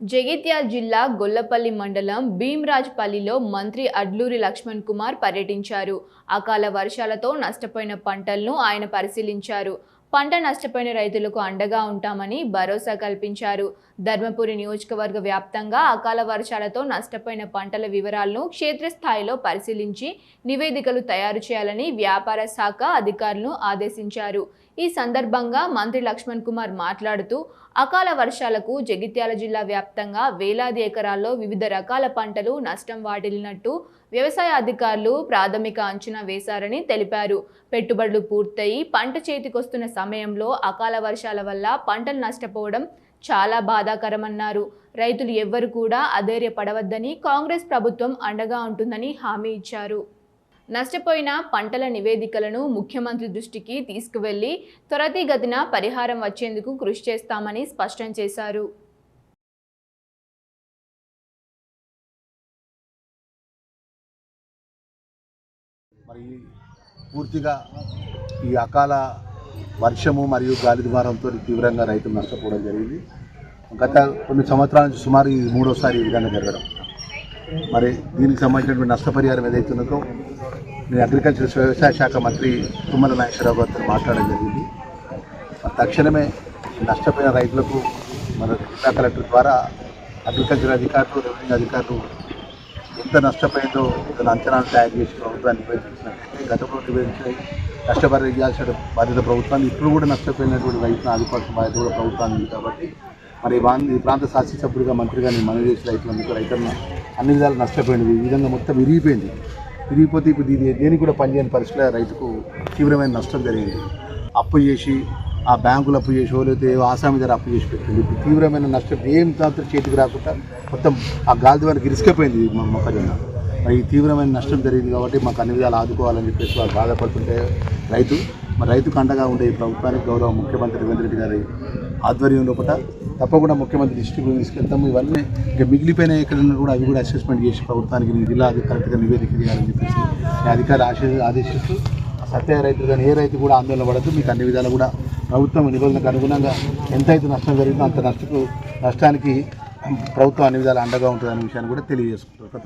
జగిత్యాల జిల్లా గొల్లపల్లి మండలం భీమరాజ్పల్లిలో మంత్రి అడ్లూరి లక్ష్మణ్ కుమార్ పర్యటించారు. అకాల వర్షాలతో నష్టపోయిన పంటలను ఆయన పరిశీలించారు. పంట నష్టపోయిన రైతులకు అండగా ఉంటామని భరోసా కల్పించారు. ధర్మపురి నియోజకవర్గ వ్యాప్తంగా అకాల వర్షాలతో నష్టపోయిన పంటల వివరాలను క్షేత్రస్థాయిలో పరిశీలించి నివేదికలు తయారు చేయాలని వ్యాపార శాఖ అధికారులను ఆదేశించారు. ఈ సందర్భంగా మంత్రి లక్ష్మణ్ కుమార్ మాట్లాడుతూ అకాల వర్షాలకు జగిత్యాల జిల్లా వ్యాప్తంగా వేలాది ఎకరాల్లో వివిధ రకాల పంటలు నష్టం వాటిల్లినట్టు వ్యవసాయ అధికారులు ప్రాథమిక అంచనా వేశారని తెలిపారు. పెట్టుబడులు పూర్తయి పంట చేతికొస్తున్న సమయంలో అకాల వర్షాల వల్ల పంటలు నష్టపోవడం చాలా బాధాకరమన్నారు. రైతులు ఎవ్వరు కూడా అధైర్యపడవద్దని, కాంగ్రెస్ ప్రభుత్వం అండగా ఉంటుందని హామీ ఇచ్చారు. నష్టపోయిన పంటల నివేదికలను ముఖ్యమంత్రి దృష్టికి తీసుకువెళ్లి త్వరితగతిన పరిహారం వచ్చేందుకు కృషి చేస్తామని స్పష్టం చేశారు. మరి పూర్తిగా ఈ అకాల వర్షము మరియు గాలి దుమారంతో తీవ్రంగా రైతులు నష్టపోవడం జరిగింది. గత కొన్ని సంవత్సరాల నుంచి సుమారు ఇది మూడోసారి ఈ విధంగా జరగడం. మరి దీనికి సంబంధించినటువంటి నష్టపరిహారం ఏదైతే ఉన్నదో నేను అగ్రికల్చర్ వ్యవసాయ శాఖ మంత్రి తుమ్మల నాగేశ్వరరావు గారితో మాట్లాడడం జరిగింది. తక్షణమే నష్టపోయిన రైతులకు మన జిల్లా కలెక్టర్ ద్వారా అగ్రికల్చర్ అధికారులు, రెవెన్యూ అధికారులు ఎంత నష్టపోయిందో దాని అంచనాలు తయారు చేసి ప్రభుత్వాన్ని నివేదించినట్లయితే గతంలో నివేదించిన నష్టపరిహారం ఇవ్వాల్సిన బాధ్యత ప్రభుత్వాన్ని, ఇప్పుడు కూడా నష్టపోయినటువంటి రైతులను ఆదుకోవాల్సిన బాధ్యత కూడా ప్రభుత్వాన్ని ఉంది. కాబట్టి మరి ఈ ప్రాంత శాసనసభ్యుడిగా మంత్రిగా నేను మనవి చేసిన రైతులను అన్ని విధాలు నష్టపోయినది. ఈ విధంగా మొత్తం విరిగిపోతే ఇప్పుడు ఇది దేనికి కూడా పనిచేయని పరిస్థితిలో రైతుకు తీవ్రమైన నష్టం జరిగింది. అప్పు చేసి ఆ బ్యాంకులు అప్పు చేసి లేకపోతే ఆసామి ధర అప్పు చేసి పెట్టింది. ఇప్పుడు తీవ్రమైన నష్టం ఏం దాంతో చేతికి రాకుండా మొత్తం ఆ గాలి ద్వారా ఇసుకపోయింది మొక్కజొన్న. మరి తీవ్రమైన నష్టం జరిగింది కాబట్టి మాకు అన్ని విధాలు ఆదుకోవాలని చెప్పేసి వాళ్ళు బాధపడుతుంటే రైతుకు అండగా ఉండే ఈ ప్రభుత్వానికి గౌరవ ముఖ్యమంత్రి రేవంత్ రెడ్డి గారి ఆధ్వర్యం లోపల తప్పకుండా ముఖ్యమంత్రి దృష్టికి తీసుకెళ్తాము. ఇవన్నీ ఇంకా మిగిలిపోయిన ఎక్కడన్నా కూడా అవి కూడా అసెస్మెంట్ చేసి ప్రభుత్వానికి జిల్లా కరెక్ట్గా నివేదిక చేయాలని చెప్పేసి అధికారులు ఆదేశిస్తూ సత్య రైతులు కానీ ఏ రైతు కూడా ఆందోళన పడద్దు. మీకు అన్ని విధాలు కూడా ప్రభుత్వం నిబంధనలకు అనుగుణంగా ఎంతైతే నష్టం జరిగిందో అంత నష్టానికి ప్రభుత్వం అన్ని విధాలు అండగా ఉంటుందనే విషయాన్ని కూడా తెలియజేసుకుంటారు.